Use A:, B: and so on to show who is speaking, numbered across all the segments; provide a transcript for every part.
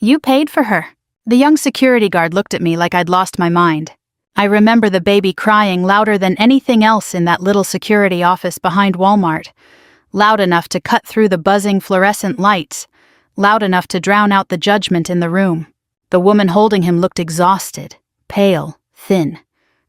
A: You paid for her. The young security guard looked at me like I'd lost my mind. I remember the baby crying louder than anything else in that little security office behind Walmart. Loud enough to cut through the buzzing fluorescent lights. Loud enough to drown out the judgment in the room. The woman holding him looked exhausted, pale, thin.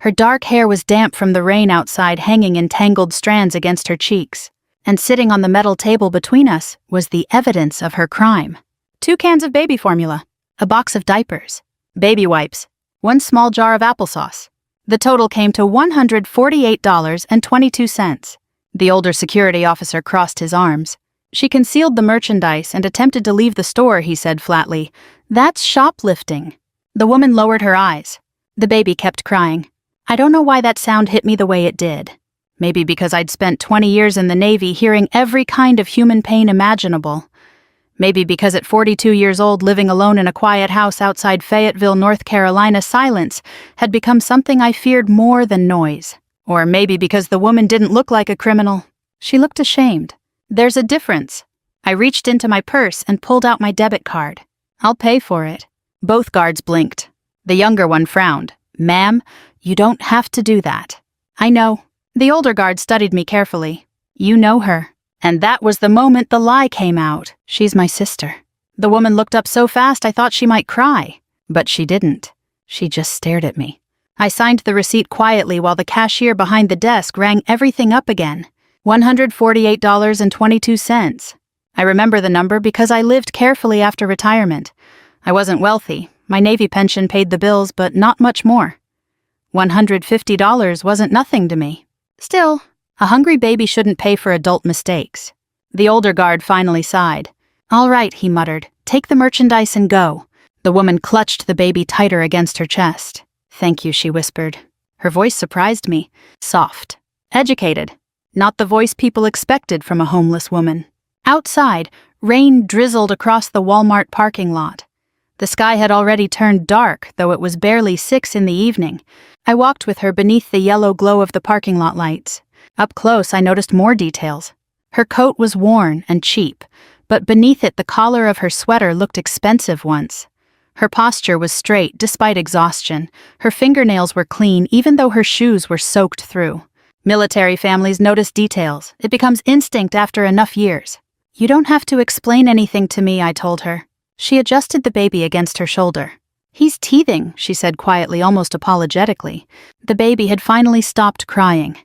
A: Her dark hair was damp from the rain outside, hanging in tangled strands against her cheeks. And sitting on the metal table between us was the evidence of her crime. 2 cans of baby formula, a box of diapers, baby wipes, 1 small jar of applesauce. The total came to $148.22. The older security officer crossed his arms. She concealed the merchandise and attempted to leave the store, he said flatly. That's shoplifting. The woman lowered her eyes. The baby kept crying. I don't know why that sound hit me the way it did. Maybe because I'd spent 20 years in the Navy hearing every kind of human pain imaginable. Maybe because at 42 years old, living alone in a quiet house outside Fayetteville, North Carolina, silence had become something I feared more than noise. Or maybe because the woman didn't look like a criminal. She looked ashamed. There's a difference. I reached into my purse and pulled out my debit card. I'll pay for it. Both guards blinked. The younger one frowned. Ma'am, you don't have to do that. I know. The older guard studied me carefully. You know her. And that was the moment the lie came out. She's my sister. The woman looked up so fast I thought she might cry. But she didn't. She just stared at me. I signed the receipt quietly while the cashier behind the desk rang everything up again. $148.22. I remember the number because I lived carefully after retirement. I wasn't wealthy. My Navy pension paid the bills, but not much more. $150 wasn't nothing to me. Still, a hungry baby shouldn't pay for adult mistakes. The older guard finally sighed. All right, he muttered. Take the merchandise and go. The woman clutched the baby tighter against her chest. Thank you, she whispered. Her voice surprised me. Soft. Educated. Not the voice people expected from a homeless woman. Outside, rain drizzled across the Walmart parking lot. The sky had already turned dark, though it was barely 6 in the evening. I walked with her beneath the yellow glow of the parking lot lights. Up close, I noticed more details. Her coat was worn and cheap, but beneath it the collar of her sweater looked expensive once. Her posture was straight despite exhaustion. Her fingernails were clean even though her shoes were soaked through. Military families notice details. It becomes instinct after enough years. You don't have to explain anything to me, I told her. She adjusted the baby against her shoulder. He's teething, she said quietly, almost apologetically. The baby had finally stopped crying.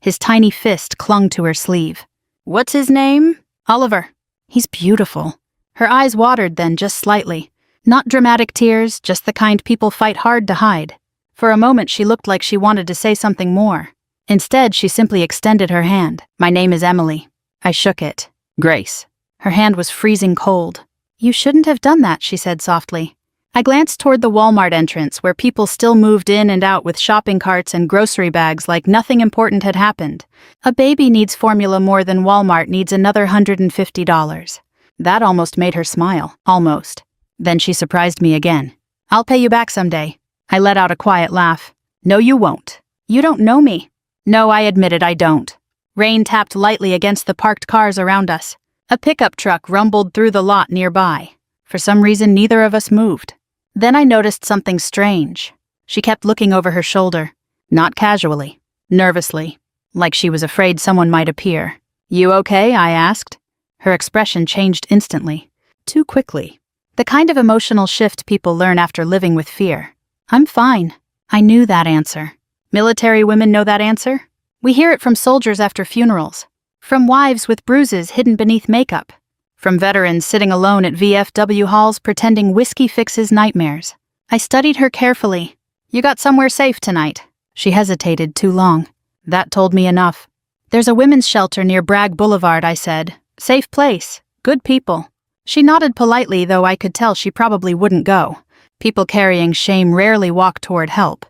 A: His tiny fist clung to her sleeve. What's his name? Oliver. He's beautiful. Her eyes watered then, just slightly. Not dramatic tears, just the kind people fight hard to hide. For a moment she looked like she wanted to say something more. Instead, she simply extended her hand. My name is Emily. I shook it. Grace. Her hand was freezing cold. You shouldn't have done that, she said softly. I glanced toward the Walmart entrance where people still moved in and out with shopping carts and grocery bags like nothing important had happened. A baby needs formula more than Walmart needs another $150. That almost made her smile. Almost. Then she surprised me again. I'll pay you back someday. I let out a quiet laugh. No, you won't. You don't know me. No, I admitted I don't. Rain tapped lightly against the parked cars around us. A pickup truck rumbled through the lot nearby. For some reason, neither of us moved. Then I noticed something strange. She kept looking over her shoulder. Not casually. Nervously. Like she was afraid someone might appear. You okay? I asked. Her expression changed instantly. Too quickly. The kind of emotional shift people learn after living with fear. I'm fine. I knew that answer. Military women know that answer? We hear it from soldiers after funerals. From wives with bruises hidden beneath makeup. From veterans sitting alone at VFW halls pretending whiskey fixes nightmares. I studied her carefully. You got somewhere safe tonight. She hesitated too long. That told me enough. There's a women's shelter near Bragg Boulevard, I said. Safe place. Good people. She nodded politely, though I could tell she probably wouldn't go. People carrying shame rarely walk toward help.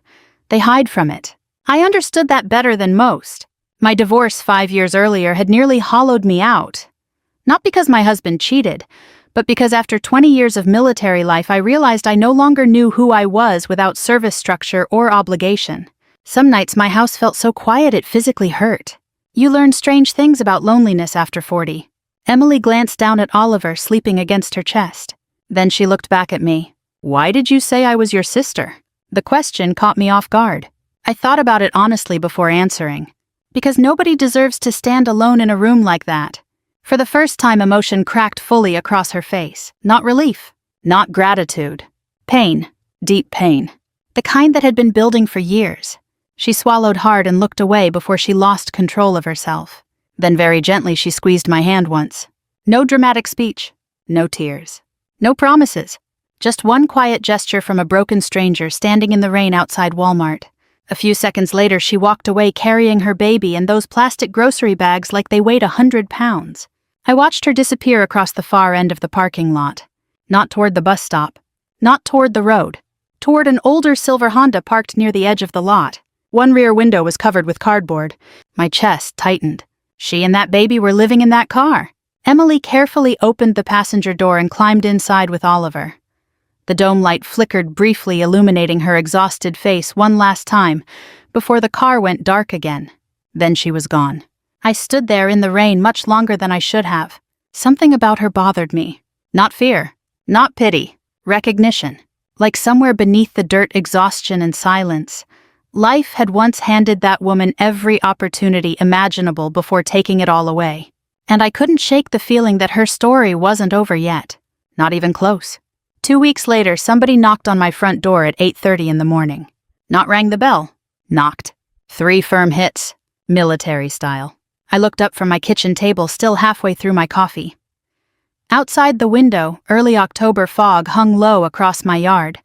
A: They hide from it. I understood that better than most. My divorce 5 years earlier had nearly hollowed me out. Not because my husband cheated, but because after 20 years of military life I realized I no longer knew who I was without service structure or obligation. Some nights my house felt so quiet it physically hurt. You learn strange things about loneliness after 40. Emily glanced down at Oliver sleeping against her chest. Then she looked back at me. Why did you say I was your sister? The question caught me off guard. I thought about it honestly before answering. Because nobody deserves to stand alone in a room like that. For the first time, emotion cracked fully across her face. Not relief. Not gratitude. Pain. Deep pain. The kind that had been building for years. She swallowed hard and looked away before she lost control of herself. Then very gently she squeezed my hand once. No dramatic speech. No tears. No promises. Just one quiet gesture from a broken stranger standing in the rain outside Walmart. A few seconds later, she walked away carrying her baby and those plastic grocery bags like they weighed 100 pounds. I watched her disappear across the far end of the parking lot. Not toward the bus stop. Not toward the road. Toward an older silver Honda parked near the edge of the lot. One rear window was covered with cardboard. My chest tightened. She and that baby were living in that car. Emily carefully opened the passenger door and climbed inside with Oliver. The dome light flickered briefly, illuminating her exhausted face one last time, before the car went dark again. Then she was gone. I stood there in the rain much longer than I should have. Something about her bothered me. Not fear. Not pity. Recognition. Like somewhere beneath the dirt, exhaustion and silence. Life had once handed that woman every opportunity imaginable before taking it all away. And I couldn't shake the feeling that her story wasn't over yet. Not even close. 2 weeks later, somebody knocked on my front door at 8:30 in the morning. Not rang the bell. Knocked. 3 firm hits. Military style. I looked up from my kitchen table, still halfway through my coffee. Outside the window, early October fog hung low across my yard.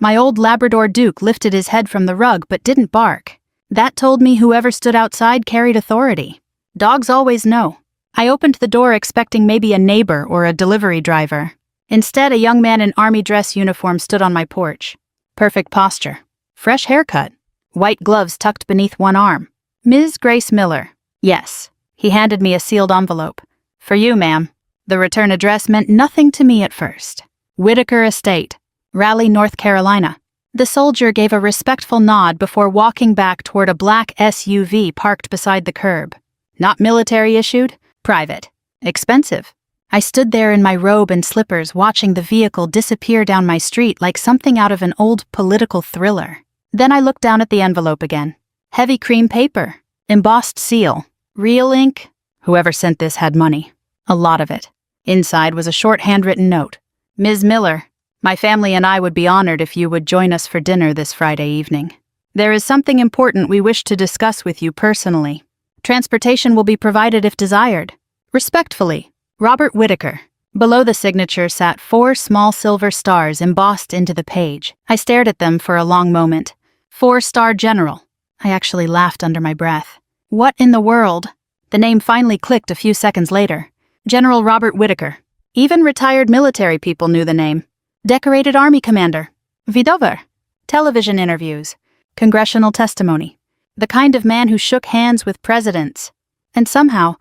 A: My old Labrador Duke lifted his head from the rug but didn't bark. That told me whoever stood outside carried authority. Dogs always know. I opened the door expecting maybe a neighbor or a delivery driver. Instead, a young man in army dress uniform stood on my porch. Perfect posture. Fresh haircut. White gloves tucked beneath one arm. Ms. Grace Miller. Yes. He handed me a sealed envelope. For you, ma'am. The return address meant nothing to me at first. Whitaker Estate, Raleigh, North Carolina. The soldier gave a respectful nod before walking back toward a black SUV parked beside the curb. Not military issued, private. Expensive. I stood there in my robe and slippers watching the vehicle disappear down my street like something out of an old political thriller. Then I looked down at the envelope again. Heavy cream paper. Embossed seal. Real ink. Whoever sent this had money. A lot of it. Inside was a short handwritten note. Ms. Miller, my family and I would be honored if you would join us for dinner this Friday evening. There is something important we wish to discuss with you personally. Transportation will be provided if desired. Respectfully, Robert Whitaker. Below the signature sat 4 small silver stars embossed into the page. I stared at them for a long moment. 4-star General. I actually laughed under my breath. What in the world? The name finally clicked a few seconds later. General Robert Whitaker. Even retired military people knew the name. Decorated Army Commander. Vidover. Television interviews. Congressional testimony. The kind of man who shook hands with presidents. And somehow,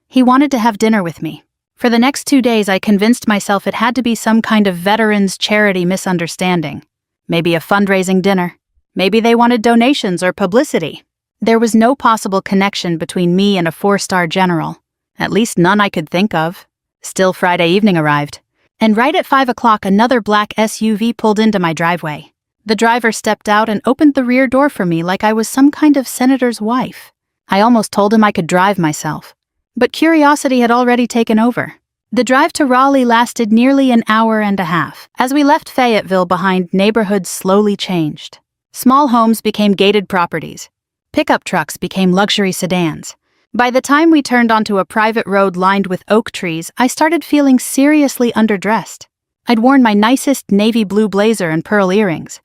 A: he wanted to have dinner with me. For the next 2 days, I convinced myself it had to be some kind of veterans charity misunderstanding. Maybe a fundraising dinner. Maybe they wanted donations or publicity. There was no possible connection between me and a 4-star general. At least none I could think of. Still, Friday evening arrived. And right at 5 o'clock, another black SUV pulled into my driveway. The driver stepped out and opened the rear door for me like I was some kind of senator's wife. I almost told him I could drive myself. But curiosity had already taken over. The drive to Raleigh lasted nearly an hour and a half. As we left Fayetteville behind, neighborhoods slowly changed. Small homes became gated properties. Pickup trucks became luxury sedans. By the time we turned onto a private road lined with oak trees, I started feeling seriously underdressed. I'd worn my nicest navy blue blazer and pearl earrings.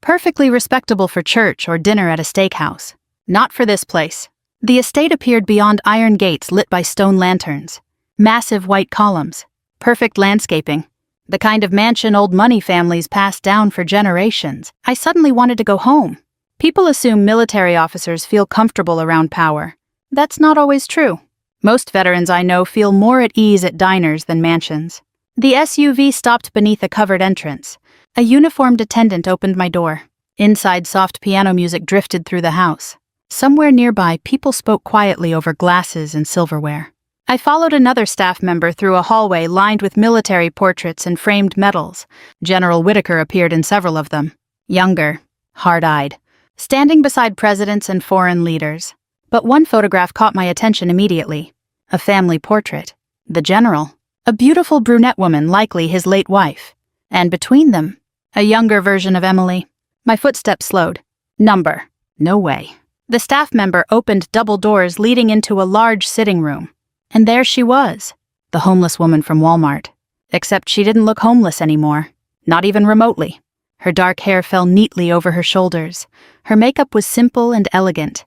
A: Perfectly respectable for church or dinner at a steakhouse. Not for this place. The estate appeared beyond iron gates lit by stone lanterns. Massive white columns. Perfect landscaping. The kind of mansion old money families passed down for generations. I suddenly wanted to go home. People assume military officers feel comfortable around power. That's not always true. Most veterans I know feel more at ease at diners than mansions. The SUV stopped beneath a covered entrance. A uniformed attendant opened my door. Inside, soft piano music drifted through the house. Somewhere nearby, people spoke quietly over glasses and silverware. I followed another staff member through a hallway lined with military portraits and framed medals. General Whitaker appeared in several of them. Younger, hard-eyed, standing beside presidents and foreign leaders. But one photograph caught my attention immediately. A family portrait. The general. A beautiful brunette woman, likely his late wife. And between them, a younger version of Emily. My footsteps slowed. Number. No way. The staff member opened double doors leading into a large sitting room. And there she was, the homeless woman from Walmart. Except she didn't look homeless anymore. Not even remotely. Her dark hair fell neatly over her shoulders. Her makeup was simple and elegant.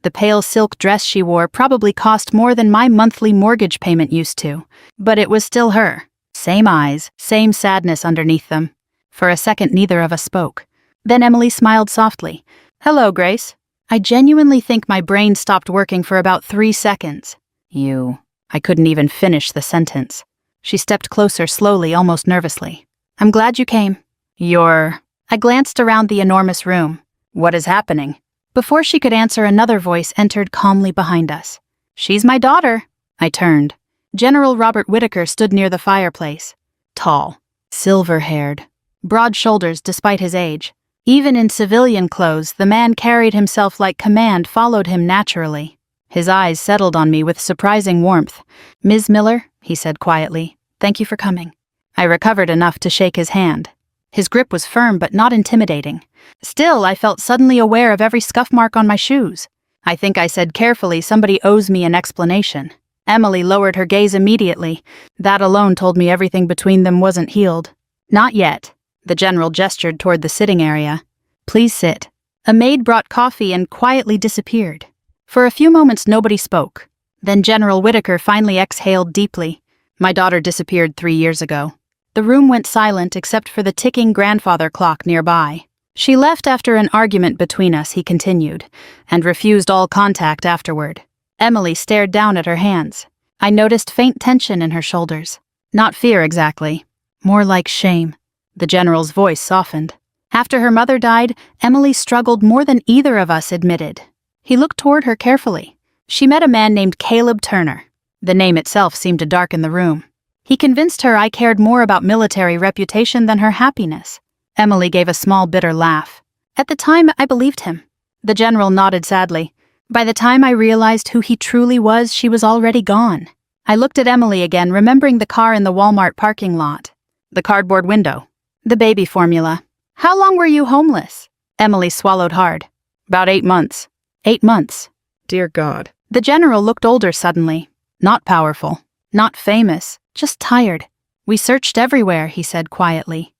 A: The pale silk dress she wore probably cost more than my monthly mortgage payment used to. But it was still her. Same eyes, same sadness underneath them. For a second, neither of us spoke. Then Emily smiled softly. "Hello, Grace." I genuinely think my brain stopped working for about 3 seconds. "You..." I couldn't even finish the sentence. She stepped closer slowly, almost nervously. "I'm glad you came." "You're..." I glanced around the enormous room. "What is happening?" Before she could answer, another voice entered calmly behind us. "She's my daughter." I turned. General Robert Whitaker stood near the fireplace. Tall, silver-haired, broad shoulders despite his age. Even in civilian clothes, the man carried himself like command followed him naturally. His eyes settled on me with surprising warmth. "Ms. Miller," he said quietly, "thank you for coming." I recovered enough to shake his hand. His grip was firm but not intimidating. Still, I felt suddenly aware of every scuff mark on my shoes. I think I said carefully, "Somebody owes me an explanation." Emily lowered her gaze immediately. That alone told me everything between them wasn't healed. "Not yet." The general gestured toward the sitting area. "Please sit." A maid brought coffee and quietly disappeared. For a few moments nobody spoke. Then General Whitaker finally exhaled deeply. "My daughter disappeared 3 years ago." The room went silent except for the ticking grandfather clock nearby. "She left after an argument between us," he continued, "and refused all contact afterward." Emily stared down at her hands. I noticed faint tension in her shoulders. Not fear exactly. More like shame. The general's voice softened. "After her mother died, Emily struggled more than either of us admitted." He looked toward her carefully. "She met a man named Caleb Turner." The name itself seemed to darken the room. "He convinced her I cared more about military reputation than her happiness." Emily gave a small bitter laugh. "At the time, I believed him." The general nodded sadly. "By the time I realized who he truly was, she was already gone." I looked at Emily again, remembering the car in the Walmart parking lot. The cardboard window. The baby formula. "How long were you homeless?" Emily swallowed hard. "About 8 months." 8 months. Dear God. The general looked older suddenly. Not powerful. Not famous. Just tired. "We searched everywhere," he said quietly.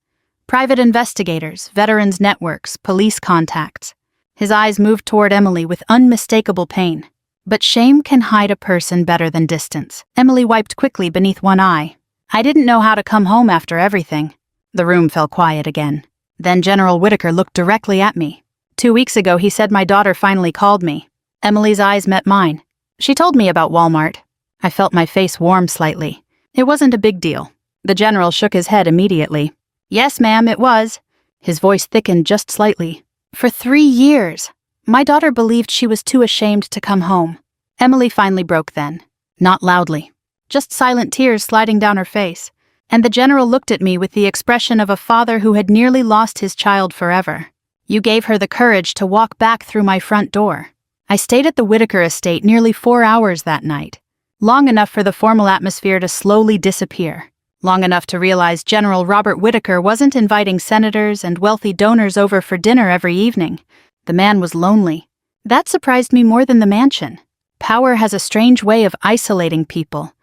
A: "Private investigators, veterans networks, police contacts." His eyes moved toward Emily with unmistakable pain. "But shame can hide a person better than distance." Emily wiped quickly beneath one eye. "I didn't know how to come home after everything." The room fell quiet again. Then General Whitaker looked directly at me. 2 weeks ago, he said my daughter finally called me. Emily's eyes met mine. "She told me about Walmart." I felt my face warm slightly. It wasn't a big deal. The general shook his head immediately. "Yes, ma'am, it was." His voice thickened just slightly. "For 3 years. My daughter believed she was too ashamed to come home." Emily finally broke then. Not loudly. Just silent tears sliding down her face. And the general looked at me with the expression of a father who had nearly lost his child forever. "You gave her the courage to walk back through my front door." I stayed at the Whitaker estate nearly 4 hours that night. Long enough for the formal atmosphere to slowly disappear. Long enough to realize General Robert Whitaker wasn't inviting senators and wealthy donors over for dinner every evening. The man was lonely. That surprised me more than the mansion. Power has a strange way of isolating people.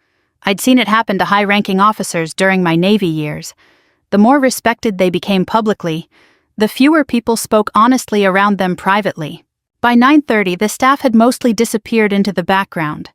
A: I'd seen it happen to high-ranking officers during my Navy years. The more respected they became publicly, the fewer people spoke honestly around them privately. By 9:30, the staff had mostly disappeared into the background.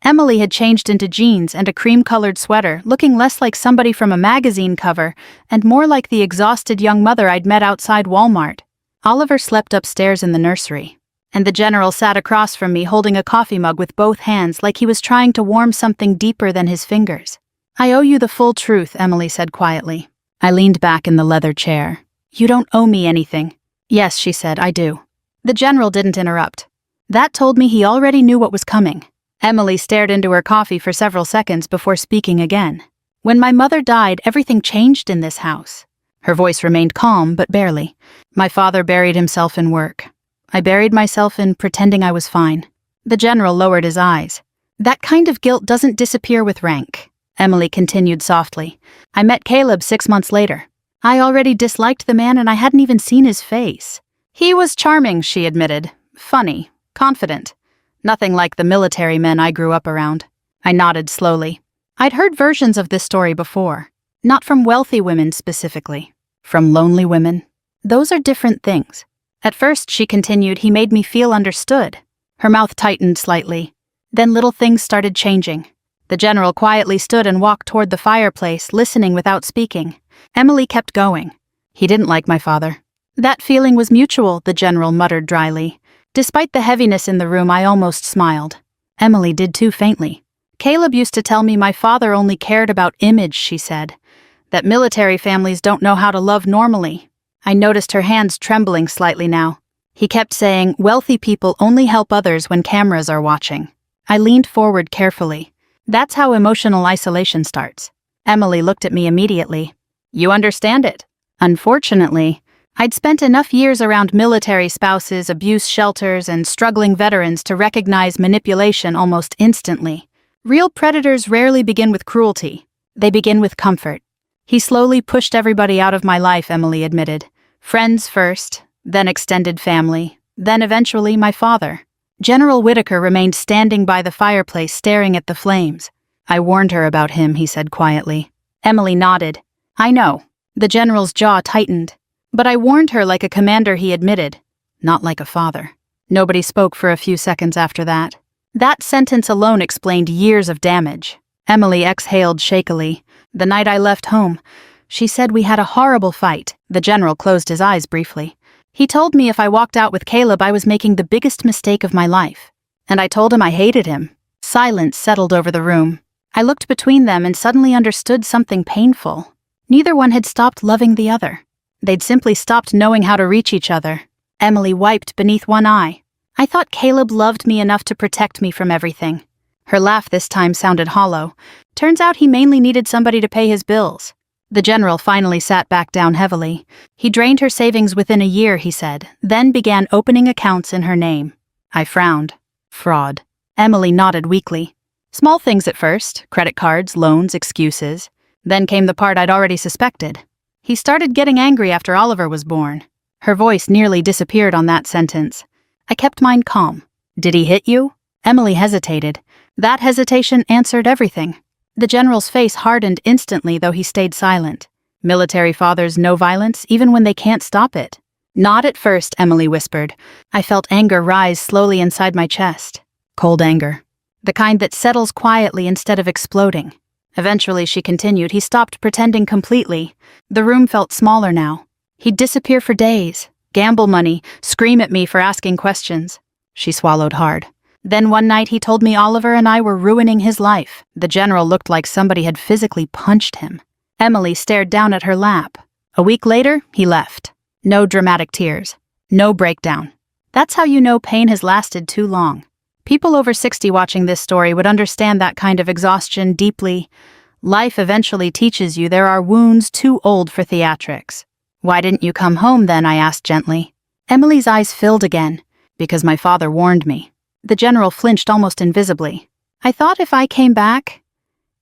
A: Emily had changed into jeans and a cream-colored sweater, looking less like somebody from a magazine cover and more like the exhausted young mother I'd met outside Walmart. Oliver slept upstairs in the nursery, and the general sat across from me holding a coffee mug with both hands like he was trying to warm something deeper than his fingers. "I owe you the full truth," Emily said quietly. I leaned back in the leather chair. "You don't owe me anything." "Yes," she said, "I do." The general didn't interrupt. That told me he already knew what was coming. Emily stared into her coffee for several seconds before speaking again. When my mother died, everything changed in this house. Her voice remained calm, but barely. My father buried himself in work. I buried myself in pretending I was fine. The general lowered his eyes. That kind of guilt doesn't disappear with rank, Emily continued softly. I met Caleb 6 months later. I already disliked the man and I hadn't even seen his face. He was charming, she admitted. Funny, confident. Nothing like the military men I grew up around. I nodded slowly. I'd heard versions of this story before. Not from wealthy women specifically. From lonely women. Those are different things. At first, she continued, he made me feel understood. Her mouth tightened slightly. Then little things started changing. The general quietly stood and walked toward the fireplace, listening without speaking. Emily kept going. He didn't like my father. That feeling was mutual, the general muttered dryly. Despite the heaviness in the room, I almost smiled. Emily did too, faintly. Caleb used to tell me my father only cared about image, she said. That military families don't know how to love normally. I noticed her hands trembling slightly now. He kept saying, wealthy people only help others when cameras are watching. I leaned forward carefully. That's how emotional isolation starts. Emily looked at me immediately. You understand it. Unfortunately, I'd spent enough years around military spouses, abuse shelters, and struggling veterans to recognize manipulation almost instantly. Real predators rarely begin with cruelty. They begin with comfort. He slowly pushed everybody out of my life, Emily admitted. Friends first, then extended family, then eventually my father. General Whitaker remained standing by the fireplace staring at the flames. I warned her about him, he said quietly. Emily nodded. I know. The general's jaw tightened. But I warned her like a commander, he admitted. Not like a father. Nobody spoke for a few seconds after that. That sentence alone explained years of damage. Emily exhaled shakily. The night I left home, she said we had a horrible fight. The general closed his eyes briefly. He told me if I walked out with Caleb, I was making the biggest mistake of my life. And I told him I hated him. Silence settled over the room. I looked between them and suddenly understood something painful. Neither one had stopped loving the other. They'd simply stopped knowing how to reach each other. Emily wiped beneath one eye. I thought Caleb loved me enough to protect me from everything. Her laugh this time sounded hollow. Turns out he mainly needed somebody to pay his bills. The general finally sat back down heavily. He drained her savings within a year, he said, then began opening accounts in her name. I frowned. Fraud. Emily nodded weakly. Small things at first, credit cards, loans, excuses. Then came the part I'd already suspected. He started getting angry after Oliver was born. Her voice nearly disappeared on that sentence. I kept mine calm. Did he hit you? Emily hesitated. That hesitation answered everything. The general's face hardened instantly, though he stayed silent. Military fathers know violence, even when they can't stop it. Not at first, Emily whispered. I felt anger rise slowly inside my chest. Cold anger. The kind that settles quietly instead of exploding. Eventually, she continued, he stopped pretending completely. The room felt smaller now. He'd disappear for days, gamble money, scream at me for asking questions. She swallowed hard. Then one night he told me Oliver and I were ruining his life. The general looked like somebody had physically punched him. Emily stared down at her lap. A week later, he left. No dramatic tears. No breakdown. That's how you know pain has lasted too long. People over 60 watching this story would understand that kind of exhaustion deeply. Life eventually teaches you there are wounds too old for theatrics. Why didn't you come home then? I asked gently. Emily's eyes filled again. Because my father warned me. The general flinched almost invisibly. I thought if I came back...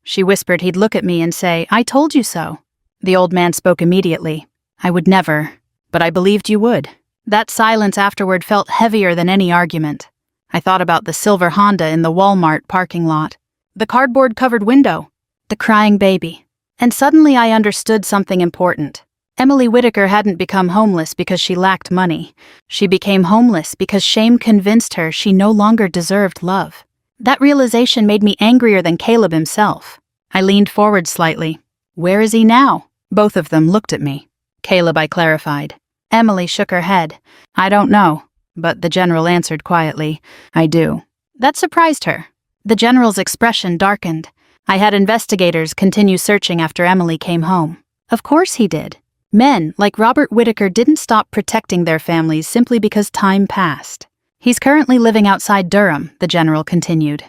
A: She whispered he'd look at me and say, I told you so. The old man spoke immediately. I would never, but I believed you would. That silence afterward felt heavier than any argument. I thought about the silver Honda in the Walmart parking lot, the cardboard-covered window, the crying baby. And suddenly I understood something important. Emily Whitaker hadn't become homeless because she lacked money. She became homeless because shame convinced her she no longer deserved love. That realization made me angrier than Caleb himself. I leaned forward slightly. Where is he now? Both of them looked at me. Caleb, I clarified. Emily shook her head. I don't know. But the general answered quietly, I do. That surprised her. The general's expression darkened. I had investigators continue searching after Emily came home. Of course he did. Men, like Robert Whitaker, didn't stop protecting their families simply because time passed. He's currently living outside Durham, the general continued.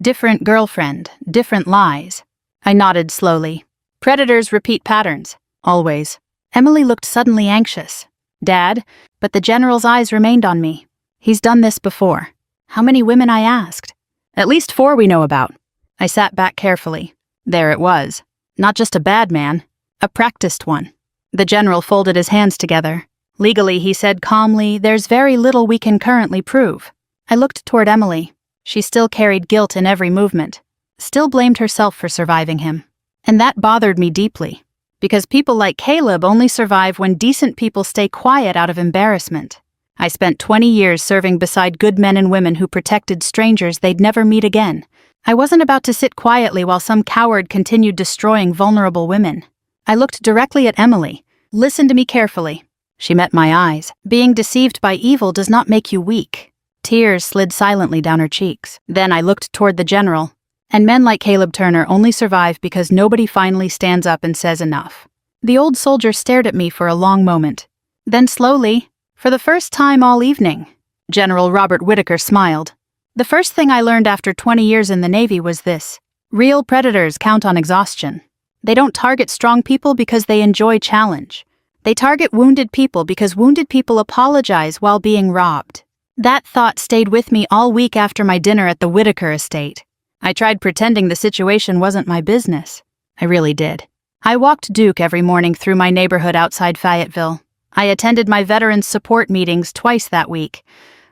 A: Different girlfriend, different lies. I nodded slowly. Predators repeat patterns. Always. Emily looked suddenly anxious. Dad, but the general's eyes remained on me. He's done this before. How many women, I asked. At least 4 we know about. I sat back carefully. There it was. Not just a bad man, a practiced one. The general folded his hands together. Legally, he said calmly, there's very little we can currently prove. I looked toward Emily. She still carried guilt in every movement, still blamed herself for surviving him. And that bothered me deeply, because people like Caleb only survive when decent people stay quiet out of embarrassment. I spent 20 years serving beside good men and women who protected strangers they'd never meet again. I wasn't about to sit quietly while some coward continued destroying vulnerable women. I looked directly at Emily. Listen to me carefully. She met my eyes. Being deceived by evil does not make you weak. Tears slid silently down her cheeks. Then I looked toward the general. And men like Caleb Turner only survive because nobody finally stands up and says enough. The old soldier stared at me for a long moment. Then slowly, for the first time all evening, General Robert Whitaker smiled. The first thing I learned after 20 years in the Navy was this. Real predators count on exhaustion. They don't target strong people because they enjoy challenge. They target wounded people because wounded people apologize while being robbed. That thought stayed with me all week after my dinner at the Whitaker estate. I tried pretending the situation wasn't my business. I really did. I walked Duke every morning through my neighborhood outside Fayetteville. I attended my veterans support meetings twice that week.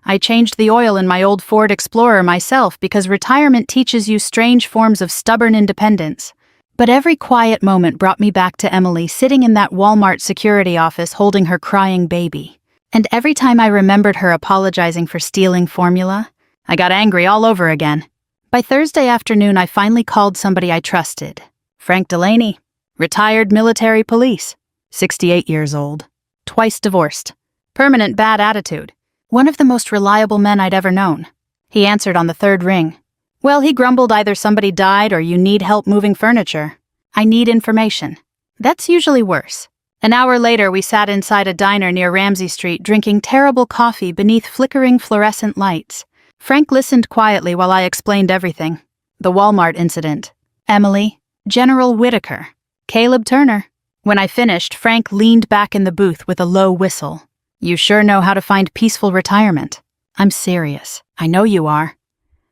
A: I changed the oil in my old Ford Explorer myself because retirement teaches you strange forms of stubborn independence. But every quiet moment brought me back to Emily sitting in that Walmart security office holding her crying baby. And every time I remembered her apologizing for stealing formula, I got angry all over again. By Thursday afternoon, I finally called somebody I trusted. Frank Delaney, retired military police, 68 years old, twice divorced, permanent bad attitude, one of the most reliable men I'd ever known. He answered on the 3rd ring. Well, he grumbled either somebody died or you need help moving furniture. I need information. That's usually worse. An hour later, we sat inside a diner near Ramsey Street drinking terrible coffee beneath flickering fluorescent lights. Frank listened quietly while I explained everything. The Walmart incident. Emily. General Whitaker. Caleb Turner. When I finished, Frank leaned back in the booth with a low whistle. You sure know how to find peaceful retirement. I'm serious. I know you are.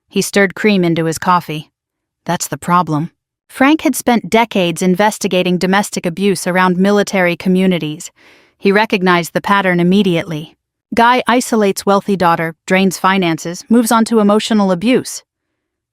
A: He stirred cream into his coffee. That's the problem. Frank had spent decades investigating domestic abuse around military communities. He recognized the pattern immediately. Guy isolates wealthy daughter, drains finances, moves on to emotional abuse.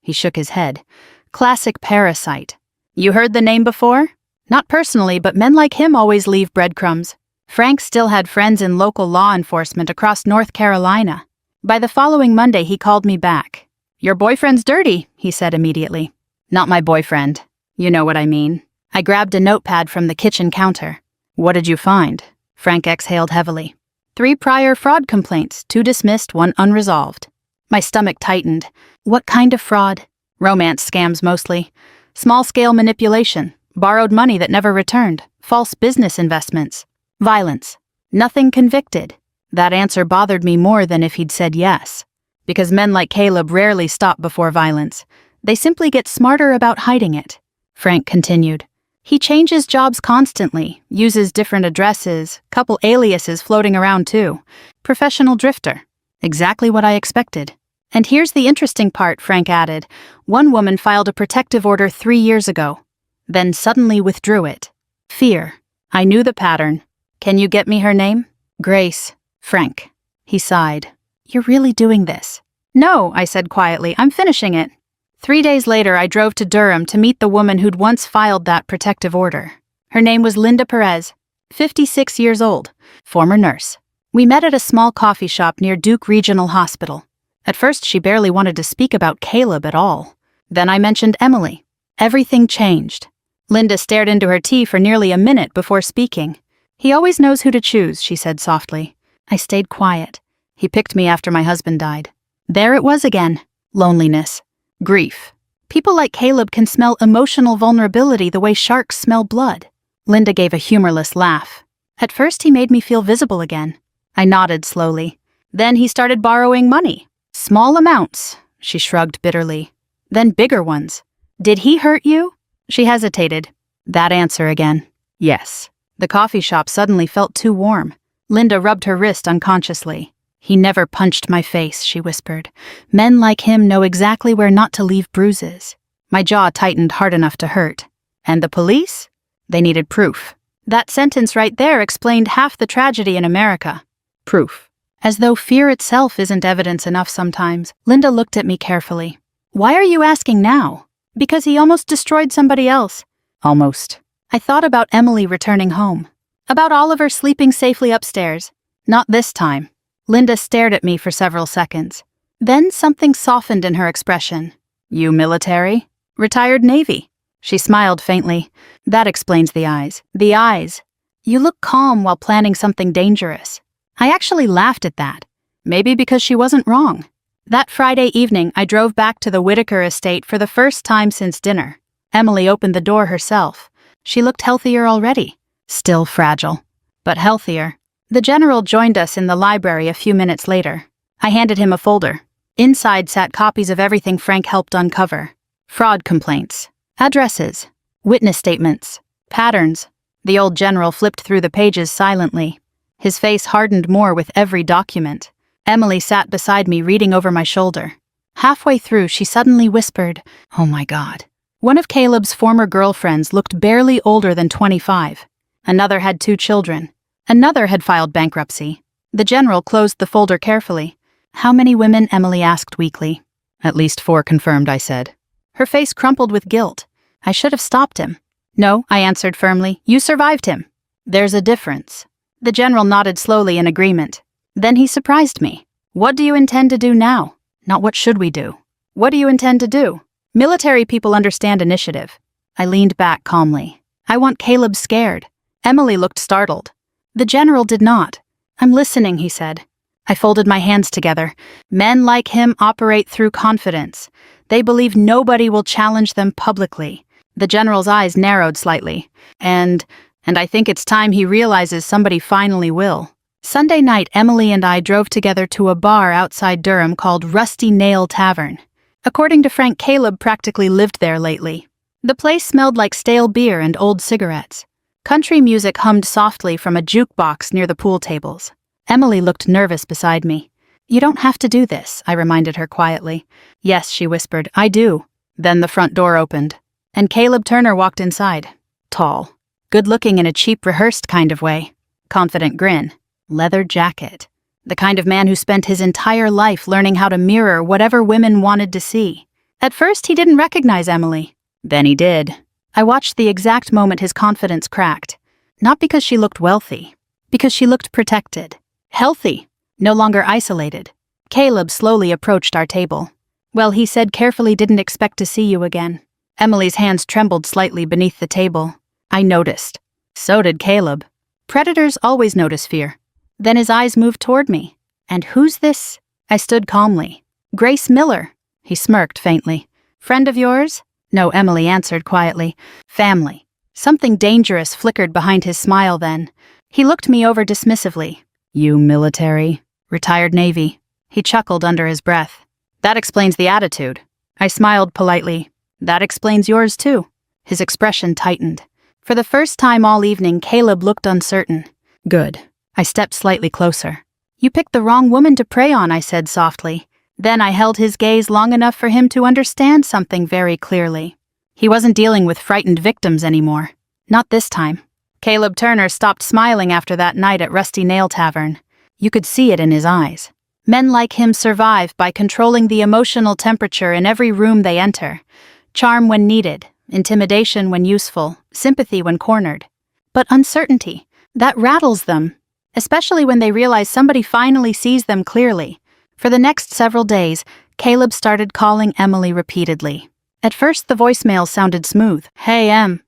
A: He shook his head. Classic parasite. You heard the name before? Not personally, but men like him always leave breadcrumbs. Frank still had friends in local law enforcement across North Carolina. By the following Monday, he called me back. Your boyfriend's dirty, he said immediately. Not my boyfriend. You know what I mean. I grabbed a notepad from the kitchen counter. What did you find? Frank exhaled heavily. 3 prior fraud complaints, 2 dismissed, 1 unresolved. My stomach tightened. What kind of fraud? Romance scams mostly. Small-scale manipulation. Borrowed money that never returned. False business investments. Violence. Nothing convicted. That answer bothered me more than if he'd said yes. Because men like Caleb rarely stop before violence. They simply get smarter about hiding it. Frank continued. He changes jobs constantly, uses different addresses, couple aliases floating around too. Professional drifter. Exactly what I expected. And here's the interesting part, Frank added. One woman filed a protective order 3 years ago, then suddenly withdrew it. Fear. I knew the pattern. Can you get me her name? Grace. Frank. He sighed. You're really doing this? No, I said quietly. I'm finishing it. 3 days later, I drove to Durham to meet the woman who'd once filed that protective order. Her name was Linda Perez, 56 years old, former nurse. We met at a small coffee shop near Duke Regional Hospital. At first, she barely wanted to speak about Caleb at all. Then I mentioned Emily. Everything changed. Linda stared into her tea for nearly a minute before speaking. He always knows who to choose, she said softly. I stayed quiet. He picked me after my husband died. There it was again. Loneliness. Grief. People like Caleb can smell emotional vulnerability the way sharks smell blood. Linda gave a humorless laugh. At first, he made me feel visible again. I nodded slowly. Then he started borrowing money. Small amounts, she shrugged bitterly. then bigger ones. Did he hurt you? She hesitated. That answer again. Yes. The coffee shop suddenly felt too warm. Linda rubbed her wrist unconsciously. He never punched my face, she whispered. Men like him know exactly where not to leave bruises. My jaw tightened hard enough to hurt. And the police? They needed proof. That sentence right there explained half the tragedy in America. Proof. As though fear itself isn't evidence enough sometimes, Linda looked at me carefully. Why are you asking now? Because he almost destroyed somebody else. Almost. I thought about Emily returning home. About Oliver sleeping safely upstairs. Not this time. Linda stared at me for several seconds. Then something softened in her expression. You military? Retired Navy. She smiled faintly. That explains the eyes. The eyes. You look calm while planning something dangerous. I actually laughed at that. Maybe because she wasn't wrong. That Friday evening, I drove back to the Whitaker estate for the first time since dinner. Emily opened the door herself. She looked healthier already. Still fragile, but healthier. The general joined us in the library a few minutes later. I handed him a folder. Inside sat copies of everything Frank helped uncover. Fraud complaints, addresses, witness statements, patterns. The old general flipped through the pages silently. His face hardened more with every document. Emily sat beside me reading over my shoulder. Halfway through, she suddenly whispered, "Oh my God." One of Caleb's former girlfriends looked barely older than 25. Another had 2 children. Another had filed bankruptcy. The general closed the folder carefully. How many women? Emily asked weakly. At least 4 confirmed, I said. Her face crumpled with guilt. I should have stopped him. No, I answered firmly. You survived him. There's a difference. The general nodded slowly in agreement. Then he surprised me. What do you intend to do now? Not what should we do. What do you intend to do? Military people understand initiative. I leaned back calmly. I want Caleb scared. Emily looked startled. The general did not. I'm listening, he said. I folded my hands together. Men like him operate through confidence. They believe nobody will challenge them publicly. The general's eyes narrowed slightly. And I think it's time he realizes somebody finally will. Sunday night, Emily and I drove together to a bar outside Durham called Rusty Nail Tavern. According to Frank, Caleb practically lived there lately. The place smelled like stale beer and old cigarettes. Country music hummed softly from a jukebox near the pool tables. Emily looked nervous beside me. You don't have to do this, I reminded her quietly. Yes, she whispered, I do. Then the front door opened, and Caleb Turner walked inside. Tall, good-looking in a cheap, rehearsed kind of way. Confident grin. Leather jacket. The kind of man who spent his entire life learning how to mirror whatever women wanted to see. At first, he didn't recognize Emily. Then he did. I watched the exact moment his confidence cracked. Not because she looked wealthy. Because she looked protected. Healthy. No longer isolated. Caleb slowly approached our table. Well, he said carefully, didn't expect to see you again. Emily's hands trembled slightly beneath the table. I noticed. So did Caleb. Predators always notice fear. Then his eyes moved toward me. And who's this? I stood calmly. Grace Miller. He smirked faintly. Friend of yours? No, Emily answered quietly. Family. Something dangerous flickered behind his smile then. He looked me over dismissively. You military? Retired Navy. He chuckled under his breath. That explains the attitude. I smiled politely. That explains yours too. His expression tightened. For the first time all evening, Caleb looked uncertain. Good. I stepped slightly closer. You picked the wrong woman to prey on, I said softly. Then I held his gaze long enough for him to understand something very clearly. He wasn't dealing with frightened victims anymore. Not this time. Caleb Turner stopped smiling after that night at Rusty Nail Tavern. You could see it in his eyes. Men like him survive by controlling the emotional temperature in every room they enter. Charm when needed, intimidation when useful, sympathy when cornered. But uncertainty, that rattles them, especially when they realize somebody finally sees them clearly. For the next several days, Caleb started calling Emily repeatedly. At first, the voicemail sounded smooth. Hey, Em.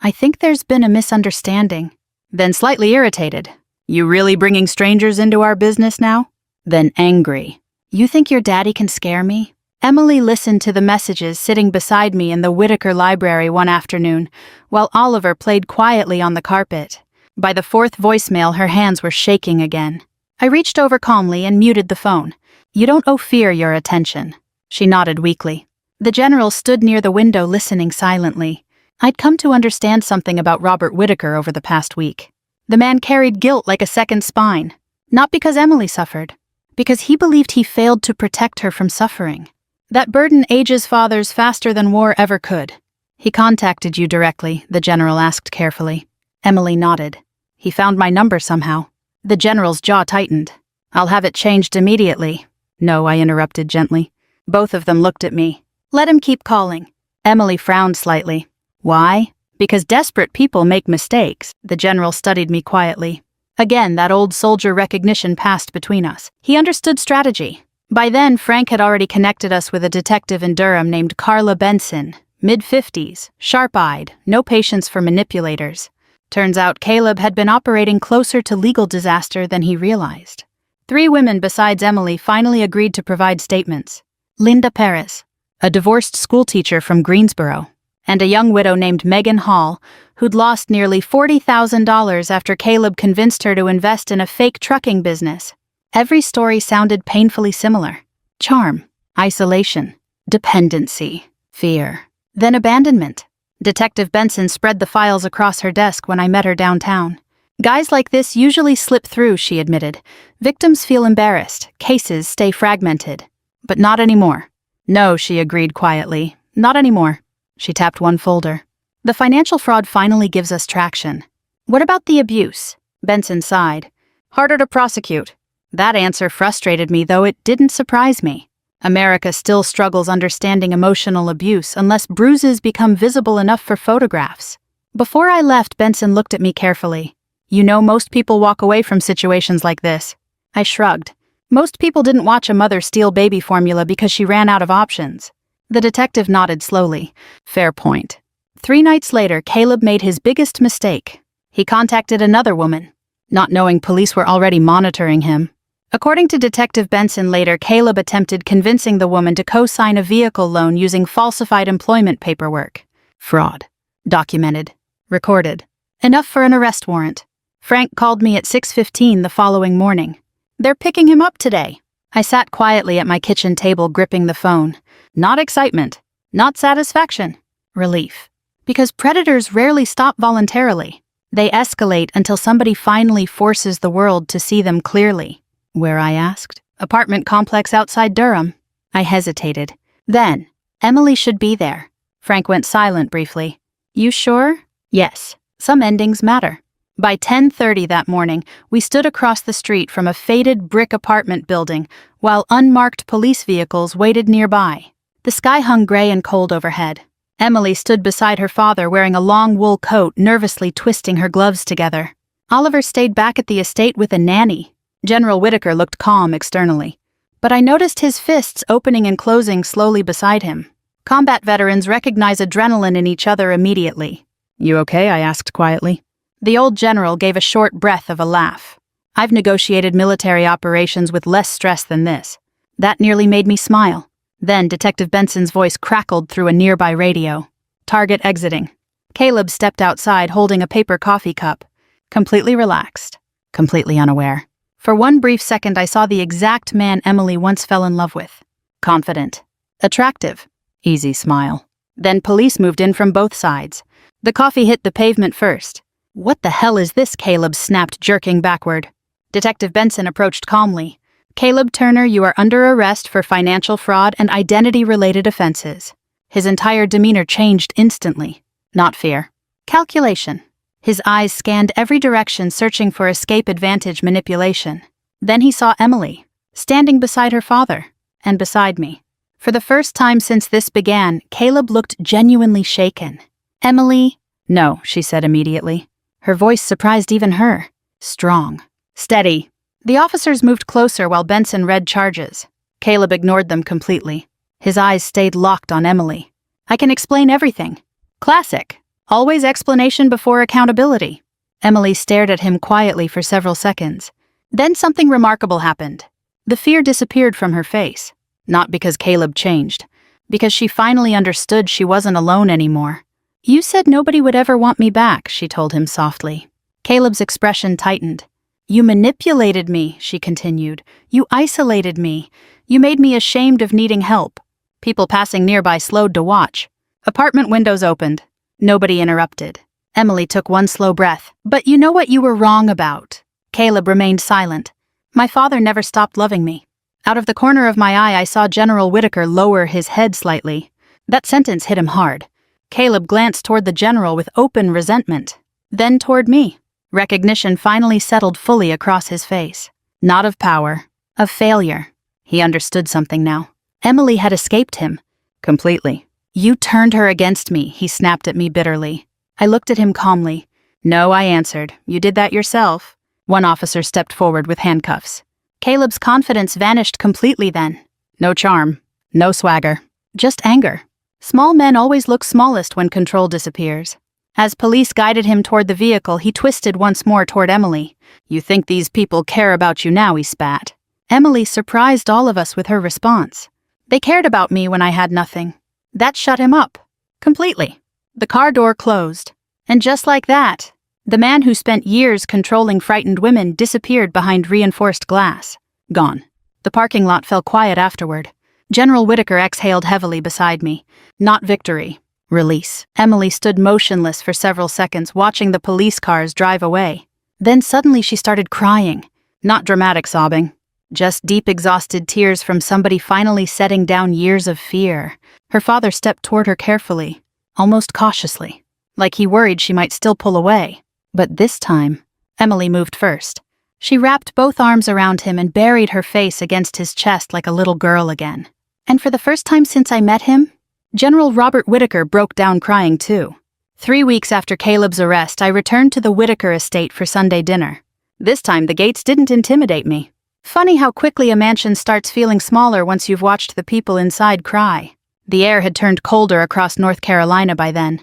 A: I think there's been a misunderstanding. Then slightly irritated. You really bringing strangers into our business now? Then angry. You think your daddy can scare me? Emily listened to the messages sitting beside me in the Whitaker Library one afternoon, while Oliver played quietly on the carpet. By the 4th voicemail, her hands were shaking again. I reached over calmly and muted the phone. You don't owe fear your attention. She nodded weakly. The general stood near the window listening silently. I'd come to understand something about Robert Whitaker over the past week. The man carried guilt like a second spine. Not because Emily suffered, because he believed he failed to protect her from suffering. That burden ages fathers faster than war ever could. He contacted you directly, the general asked carefully. Emily nodded. He found my number somehow. The general's jaw tightened. I'll have it changed immediately. No, I interrupted gently. Both of them looked at me. Let him keep calling. Emily frowned slightly. Why? Because desperate people make mistakes. The general studied me quietly. Again, that old soldier recognition passed between us. He understood strategy. By then, Frank had already connected us with a detective in Durham named Carla Benson, mid-50s, sharp-eyed, no patience for manipulators. Turns out Caleb had been operating closer to legal disaster than he realized. 3 women besides Emily finally agreed to provide statements. Linda Perez, a divorced schoolteacher from Greensboro, and a young widow named Megan Hall, who'd lost nearly $40,000 after Caleb convinced her to invest in a fake trucking business. Every story sounded painfully similar. Charm, isolation, dependency, fear, then abandonment. Detective Benson spread the files across her desk when I met her downtown. Guys like this usually slip through, she admitted. Victims feel embarrassed, cases stay fragmented. But not anymore. No, she agreed quietly. Not anymore. She tapped one folder. The financial fraud finally gives us traction. What about the abuse? Benson sighed. Harder to prosecute. That answer frustrated me, though it didn't surprise me. America still struggles understanding emotional abuse unless bruises become visible enough for photographs. Before I left, Benson looked at me carefully. You know, most people walk away from situations like this. I shrugged. Most people didn't watch a mother steal baby formula because she ran out of options. The detective nodded slowly. Fair point. 3 nights later, Caleb made his biggest mistake. He contacted another woman, not knowing police were already monitoring him. According to Detective Benson later, Caleb attempted convincing the woman to co-sign a vehicle loan using falsified employment paperwork. Fraud. Documented. Recorded. Enough for an arrest warrant. Frank called me at 6:15 the following morning. They're picking him up today. I sat quietly at my kitchen table gripping the phone. Not excitement. Not satisfaction. Relief. Because predators rarely stop voluntarily. They escalate until somebody finally forces the world to see them clearly. Where, I asked? Apartment complex outside Durham. I hesitated. Then, Emily should be there. Frank went silent briefly. You sure? Yes. Some endings matter. By 10:30 that morning, we stood across the street from a faded brick apartment building while unmarked police vehicles waited nearby. The sky hung gray and cold overhead. Emily stood beside her father wearing a long wool coat, nervously twisting her gloves together. Oliver stayed back at the estate with a nanny. General Whitaker looked calm externally, but I noticed his fists opening and closing slowly beside him. Combat veterans recognize adrenaline in each other immediately. You okay? I asked quietly. The old general gave a short breath of a laugh. I've negotiated military operations with less stress than this. That nearly made me smile. Then Detective Benson's voice crackled through a nearby radio. Target exiting. Caleb stepped outside holding a paper coffee cup. Completely relaxed. Completely unaware. For one brief second, I saw the exact man Emily once fell in love with. Confident. Attractive. Easy smile. Then police moved in from both sides. The coffee hit the pavement first. What the hell is this? Caleb snapped, jerking backward. Detective Benson approached calmly. Caleb Turner, you are under arrest for financial fraud and identity-related offenses. His entire demeanor changed instantly. Not fear. Calculation. His eyes scanned every direction, searching for escape advantage manipulation. Then he saw Emily, standing beside her father, and beside me. For the first time since this began, Caleb looked genuinely shaken. Emily? No, she said immediately. Her voice surprised even her. Strong. Steady. The officers moved closer while Benson read charges. Caleb ignored them completely. His eyes stayed locked on Emily. I can explain everything. Classic. Always explanation before accountability. Emily stared at him quietly for several seconds. Then something remarkable happened. The fear disappeared from her face. Not because Caleb changed. Because she finally understood she wasn't alone anymore. You said nobody would ever want me back, she told him softly. Caleb's expression tightened. You manipulated me, she continued. You isolated me. You made me ashamed of needing help. People passing nearby slowed to watch. Apartment windows opened. Nobody interrupted. Emily took one slow breath. But you know what you were wrong about. Caleb remained silent. My father never stopped loving me. Out of the corner of my eye, I saw General Whitaker lower his head slightly. That sentence hit him hard. Caleb glanced toward the general with open resentment. Then toward me. Recognition finally settled fully across his face. Not of power, of failure. He understood something now. Emily had escaped him. Completely. You turned her against me, he snapped at me bitterly. I looked at him calmly. No, I answered. You did that yourself. One officer stepped forward with handcuffs. Caleb's confidence vanished completely then. No charm. No swagger. Just anger. Small men always look smallest when control disappears. As police guided him toward the vehicle, he twisted once more toward Emily. You think these people care about you now, he spat. Emily surprised all of us with her response. They cared about me when I had nothing. That shut him up. Completely. The car door closed. And just like that, the man who spent years controlling frightened women disappeared behind reinforced glass. Gone. The parking lot fell quiet afterward. General Whitaker exhaled heavily beside me. Not victory. Release. Emily stood motionless for several seconds, watching the police cars drive away. Then suddenly she started crying. Not dramatic sobbing. Just deep, exhausted tears from somebody finally setting down years of fear. Her father stepped toward her carefully, almost cautiously, like he worried she might still pull away. But this time, Emily moved first. She wrapped both arms around him and buried her face against his chest like a little girl again. And for the first time since I met him, General Robert Whitaker broke down crying too. 3 weeks after Caleb's arrest, I returned to the Whitaker estate for Sunday dinner. This time, the gates didn't intimidate me. Funny how quickly a mansion starts feeling smaller once you've watched the people inside cry. The air had turned colder across North Carolina by then.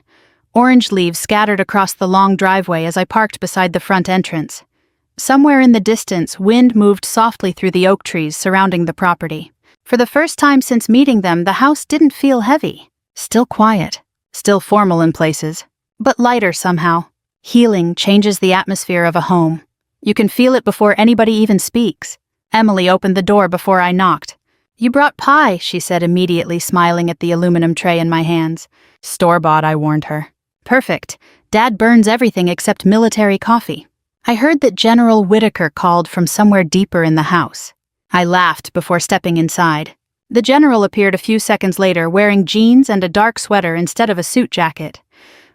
A: Orange leaves scattered across the long driveway as I parked beside the front entrance. Somewhere in the distance, wind moved softly through the oak trees surrounding the property. For the first time since meeting them, the house didn't feel heavy. Still quiet. Still formal in places. But lighter somehow. Healing changes the atmosphere of a home. You can feel it before anybody even speaks. Emily opened the door before I knocked. You brought pie, she said immediately, smiling at the aluminum tray in my hands. Store-bought, I warned her. Perfect. Dad burns everything except military coffee. I heard that General Whitaker called from somewhere deeper in the house. I laughed before stepping inside. The general appeared a few seconds later wearing jeans and a dark sweater instead of a suit jacket.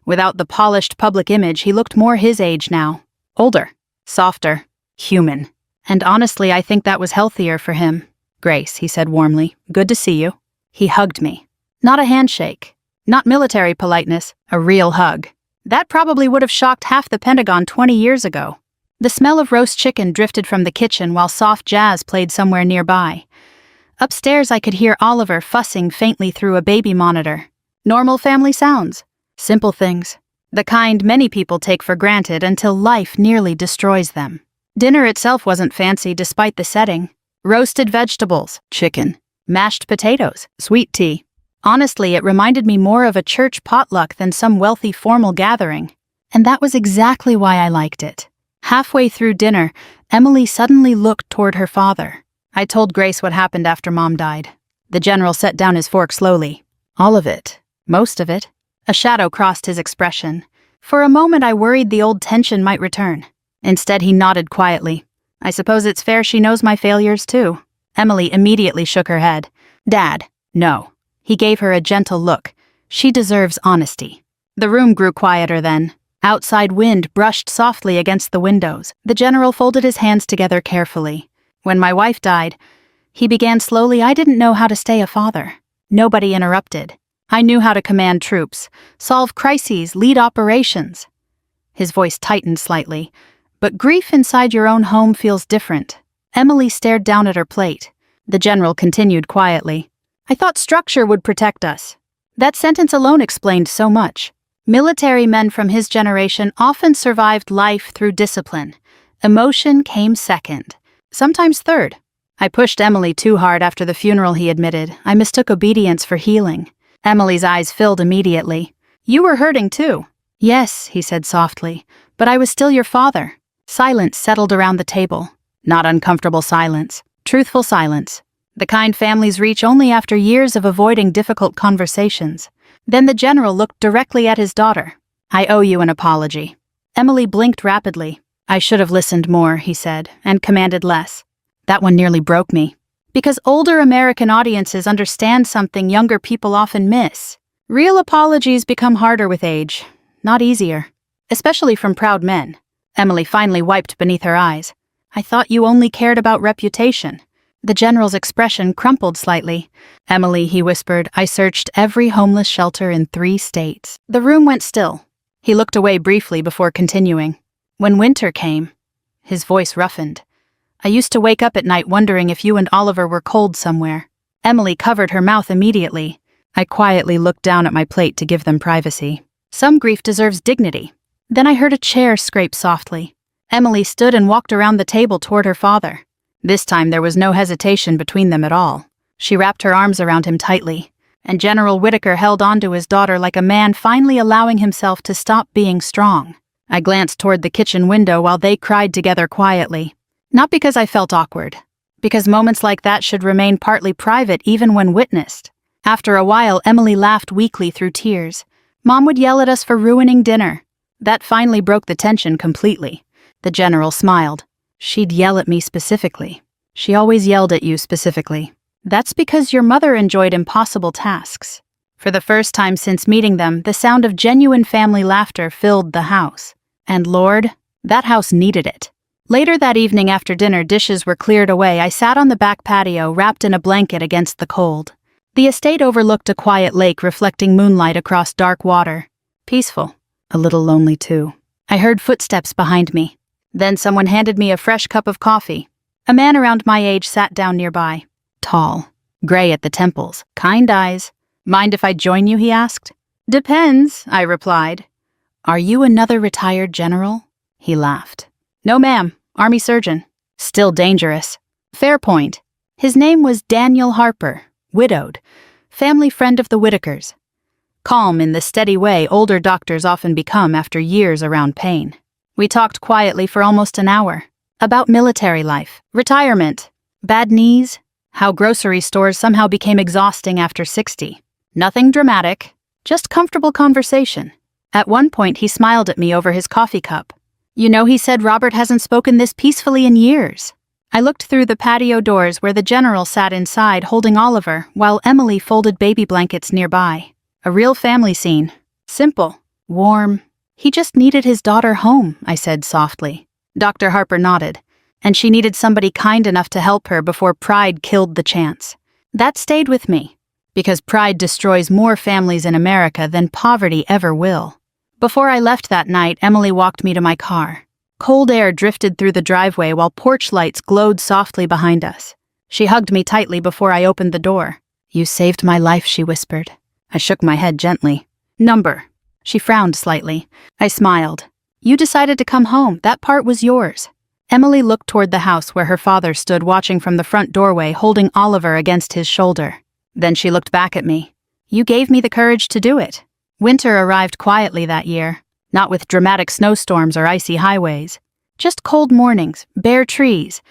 A: Without the polished public image, he looked more his age now. Older. Softer. Human. And honestly, I think that was healthier for him. Grace, he said warmly, good to see you. He hugged me. Not a handshake. Not military politeness, a real hug. That probably would have shocked half the Pentagon 20 years ago. The smell of roast chicken drifted from the kitchen while soft jazz played somewhere nearby. Upstairs, I could hear Oliver fussing faintly through a baby monitor. Normal family sounds. Simple things. The kind many people take for granted until life nearly destroys them. Dinner itself wasn't fancy despite the setting. Roasted vegetables, chicken, mashed potatoes, sweet tea. Honestly, it reminded me more of a church potluck than some wealthy formal gathering. And that was exactly why I liked it. Halfway through dinner, Emily suddenly looked toward her father. I told Grace what happened after Mom died. The general set down his fork slowly. All of it. Most of it. A shadow crossed his expression. For a moment I worried the old tension might return. Instead, he nodded quietly. I suppose it's fair she knows my failures too. Emily immediately shook her head. Dad, no. He gave her a gentle look. She deserves honesty. The room grew quieter then. Outside wind brushed softly against the windows. The general folded his hands together carefully. When my wife died, he began slowly. I didn't know how to stay a father. Nobody interrupted. I knew how to command troops, solve crises, lead operations. His voice tightened slightly. But grief inside your own home feels different. Emily stared down at her plate. The general continued quietly. I thought structure would protect us. That sentence alone explained so much. Military men from his generation often survived life through discipline. Emotion came second, sometimes third. I pushed Emily too hard after the funeral, he admitted. I mistook obedience for healing. Emily's eyes filled immediately. You were hurting too. Yes, he said softly, but I was still your father. Silence settled around the table. Not uncomfortable silence. Truthful silence. The kind families reach only after years of avoiding difficult conversations. Then the general looked directly at his daughter. "I owe you an apology." Emily blinked rapidly. "I should have listened more," he said, and commanded less. That one nearly broke me. Because older American audiences understand something younger people often miss. Real apologies become harder with age, not easier. Especially from proud men. Emily finally wiped beneath her eyes. "I thought you only cared about reputation." The general's expression crumpled slightly. "Emily," he whispered, "I searched every homeless shelter in 3 states. The room went still. He looked away briefly before continuing. "When winter came," his voice roughened, "I used to wake up at night wondering if you and Oliver were cold somewhere." Emily covered her mouth immediately. I quietly looked down at my plate to give them privacy. Some grief deserves dignity. Then I heard a chair scrape softly. Emily stood and walked around the table toward her father. This time there was no hesitation between them at all. She wrapped her arms around him tightly, and General Whitaker held onto his daughter like a man finally allowing himself to stop being strong. I glanced toward the kitchen window while they cried together quietly. Not because I felt awkward, because moments like that should remain partly private even when witnessed. After a while, Emily laughed weakly through tears. Mom would yell at us for ruining dinner. That finally broke the tension completely. The general smiled. "She'd yell at me specifically. She always yelled at you specifically. That's because your mother enjoyed impossible tasks." For the first time since meeting them, the sound of genuine family laughter filled the house. And Lord, that house needed it. Later that evening after dinner dishes were cleared away, I sat on the back patio wrapped in a blanket against the cold. The estate overlooked a quiet lake reflecting moonlight across dark water. Peaceful. A little lonely too. I heard footsteps behind me. Then someone handed me a fresh cup of coffee. A man around my age sat down nearby. Tall. Gray at the temples. Kind eyes. "Mind if I join you?" he asked. "Depends," I replied. "Are you another retired general?" He laughed. "No, ma'am. Army surgeon." "Still dangerous." "Fair point." His name was Daniel Harper, widowed, family friend of the Whitakers. Calm in the steady way older doctors often become after years around pain. We talked quietly for almost an hour. About military life, retirement, bad knees, how grocery stores somehow became exhausting after 60. Nothing dramatic, just comfortable conversation. At one point he smiled at me over his coffee cup. "You know," he said, "Robert hasn't spoken this peacefully in years." I looked through the patio doors where the general sat inside holding Oliver while Emily folded baby blankets nearby. A real family scene. Simple. Warm. "He just needed his daughter home," I said softly. Dr. Harper nodded. "And she needed somebody kind enough to help her before pride killed the chance." That stayed with me. Because pride destroys more families in America than poverty ever will. Before I left that night, Emily walked me to my car. Cold air drifted through the driveway while porch lights glowed softly behind us. She hugged me tightly before I opened the door. "You saved my life," she whispered. I shook my head gently. "Number." She frowned slightly. I smiled. "You decided to come home. That part was yours." Emily looked toward the house where her father stood watching from the front doorway holding Oliver against his shoulder. Then she looked back at me. "You gave me the courage to do it." Winter arrived quietly that year, not with dramatic snowstorms or icy highways. Just cold mornings, bare trees,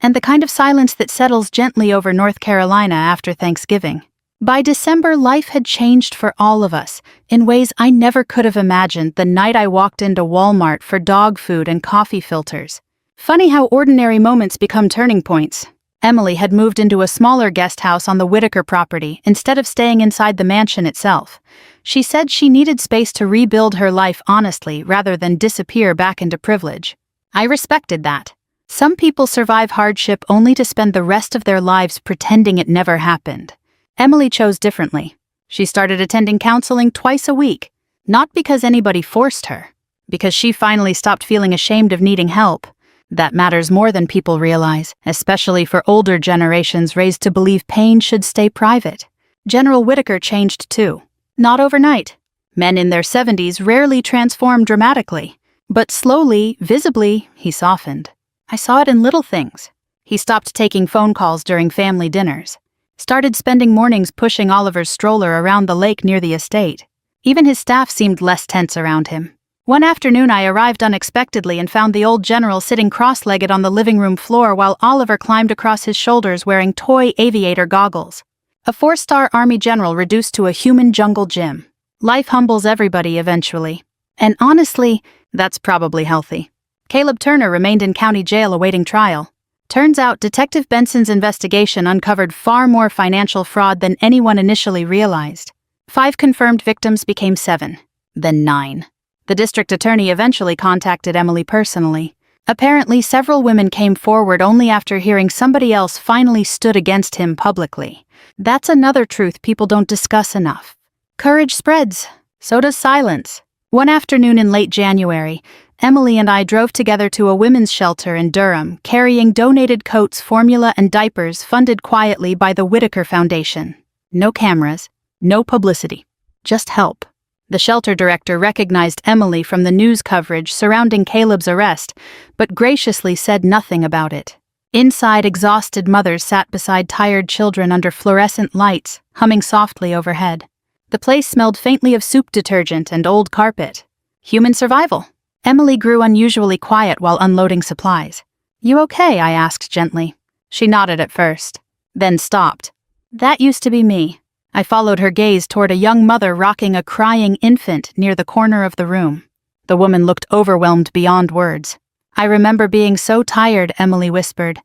A: and the kind of silence that settles gently over North Carolina after Thanksgiving. By December, life had changed for all of us in ways I never could have imagined the night I walked into Walmart for dog food and coffee filters. Funny how ordinary moments become turning points. Emily had moved into a smaller guest house on the Whitaker property instead of staying inside the mansion itself. She said she needed space to rebuild her life honestly rather than disappear back into privilege. I respected that. Some people survive hardship only to spend the rest of their lives pretending it never happened. Emily chose differently. She started attending counseling twice a week, not because anybody forced her, because she finally stopped feeling ashamed of needing help. That matters more than people realize, especially for older generations raised to believe pain should stay private. General Whitaker changed too. Not overnight. Men in their 70s rarely transform dramatically, but slowly, visibly, he softened. I saw it in little things. He stopped taking phone calls during family dinners. Started spending mornings pushing Oliver's stroller around the lake near the estate. Even his staff seemed less tense around him. One afternoon I arrived unexpectedly and found the old general sitting cross-legged on the living room floor while Oliver climbed across his shoulders wearing toy aviator goggles. A 4-star army general reduced to a human jungle gym. Life humbles everybody eventually. And honestly, that's probably healthy. Caleb Turner remained in county jail awaiting trial. Turns out Detective Benson's investigation uncovered far more financial fraud than anyone initially realized. 5 confirmed victims became 7, then 9. The district attorney eventually contacted Emily personally. Apparently, several women came forward only after hearing somebody else finally stood against him publicly. That's another truth people don't discuss enough. Courage spreads, so does silence. One afternoon in late January, Emily and I drove together to a women's shelter in Durham, carrying donated coats, formula, and diapers funded quietly by the Whitaker Foundation. No cameras, no publicity, just help. The shelter director recognized Emily from the news coverage surrounding Caleb's arrest, but graciously said nothing about it. Inside, exhausted mothers sat beside tired children under fluorescent lights, humming softly overhead. The place smelled faintly of soup detergent and old carpet. Human survival. Emily grew unusually quiet while unloading supplies. "You okay?" I asked gently. She nodded at first, then stopped. That used to be me. I followed her gaze toward a young mother rocking a crying infant near the corner of the room. The woman looked overwhelmed beyond words. "I remember being so tired," Emily whispered.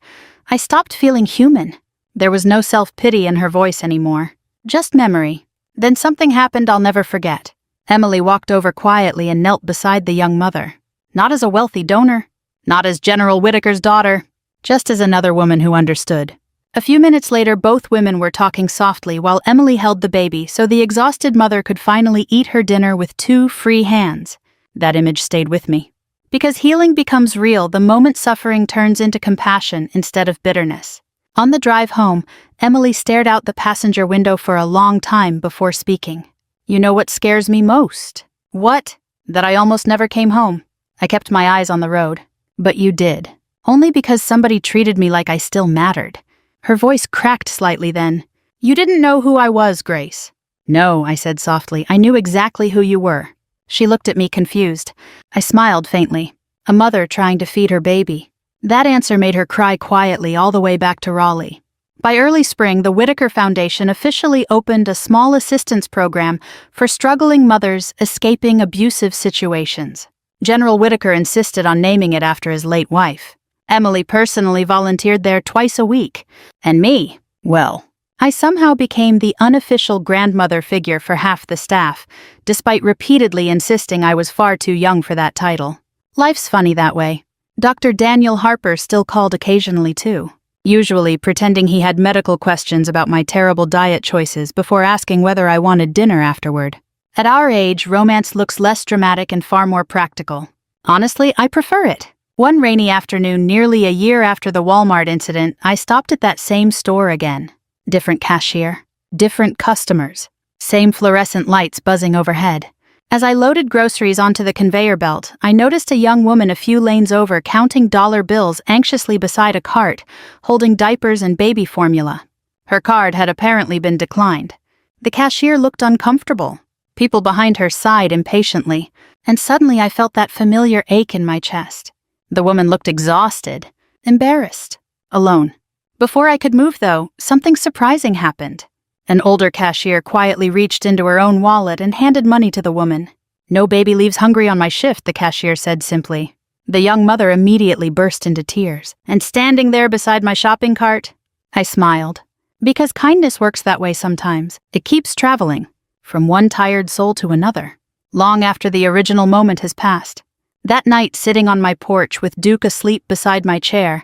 A: "I stopped feeling human." There was no self-pity in her voice anymore. Just memory. Then something happened I'll never forget. Emily walked over quietly and knelt beside the young mother. Not as a wealthy donor, not as General Whitaker's daughter, just as another woman who understood. A few minutes later, both women were talking softly while Emily held the baby so the exhausted mother could finally eat her dinner with 2 free hands. That image stayed with me. Because healing becomes real the moment suffering turns into compassion instead of bitterness. On the drive home, Emily stared out the passenger window for a long time before speaking. "You know what scares me most?" "What?" "That I almost never came home. I kept my eyes on the road. But you did. Only because somebody treated me like I still mattered." Her voice cracked slightly then. "You didn't know who I was, Grace." "No," I said softly. "I knew exactly who you were." She looked at me confused. I smiled faintly. A mother trying to feed her baby. That answer made her cry quietly all the way back to Raleigh. By early spring, the Whitaker Foundation officially opened a small assistance program for struggling mothers escaping abusive situations. General Whitaker insisted on naming it after his late wife. Emily personally volunteered there twice a week. And me, well, I somehow became the unofficial grandmother figure for half the staff, despite repeatedly insisting I was far too young for that title. Life's funny that way. Dr. Daniel Harper still called occasionally too, usually pretending he had medical questions about my terrible diet choices before asking whether I wanted dinner afterward. At our age, romance looks less dramatic and far more practical. Honestly, I prefer it. One rainy afternoon, nearly a year after the Walmart incident, I stopped at that same store again. Different cashier, different customers, same fluorescent lights buzzing overhead. As I loaded groceries onto the conveyor belt, I noticed a young woman a few lanes over counting dollar bills anxiously beside a cart, holding diapers and baby formula. Her card had apparently been declined. The cashier looked uncomfortable. People behind her sighed impatiently, and suddenly I felt that familiar ache in my chest. The woman looked exhausted, embarrassed, alone. Before I could move, though, something surprising happened. An older cashier quietly reached into her own wallet and handed money to the woman. "No baby leaves hungry on my shift," the cashier said simply. The young mother immediately burst into tears, and standing there beside my shopping cart, I smiled. Because kindness works that way sometimes. It keeps traveling, from one tired soul to another, long after the original moment has passed. That night, sitting on my porch with Duke asleep beside my chair,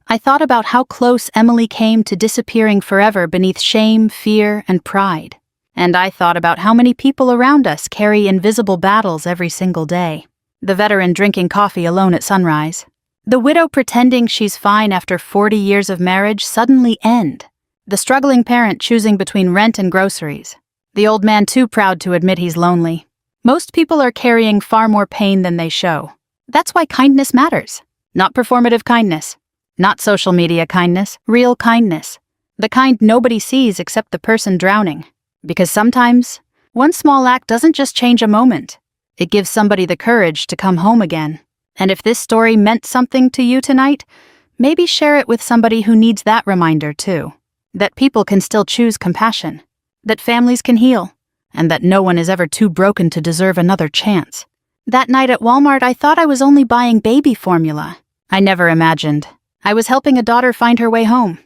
A: I thought about how close Emily came to disappearing forever beneath shame, fear, and pride. And I thought about how many people around us carry invisible battles every single day. The veteran drinking coffee alone at sunrise. The widow pretending she's fine after 40 years of marriage suddenly end. The struggling parent choosing between rent and groceries. The old man too proud to admit he's lonely. Most people are carrying far more pain than they show. That's why kindness matters. Not performative kindness. Not social media kindness, real kindness. The kind nobody sees except the person drowning. Because sometimes, one small act doesn't just change a moment. It gives somebody the courage to come home again. And if this story meant something to you tonight, maybe share it with somebody who needs that reminder too. That people can still choose compassion, that families can heal, and that no one is ever too broken to deserve another chance. That night at Walmart, I thought I was only buying baby formula. I never imagined I was helping a daughter find her way home.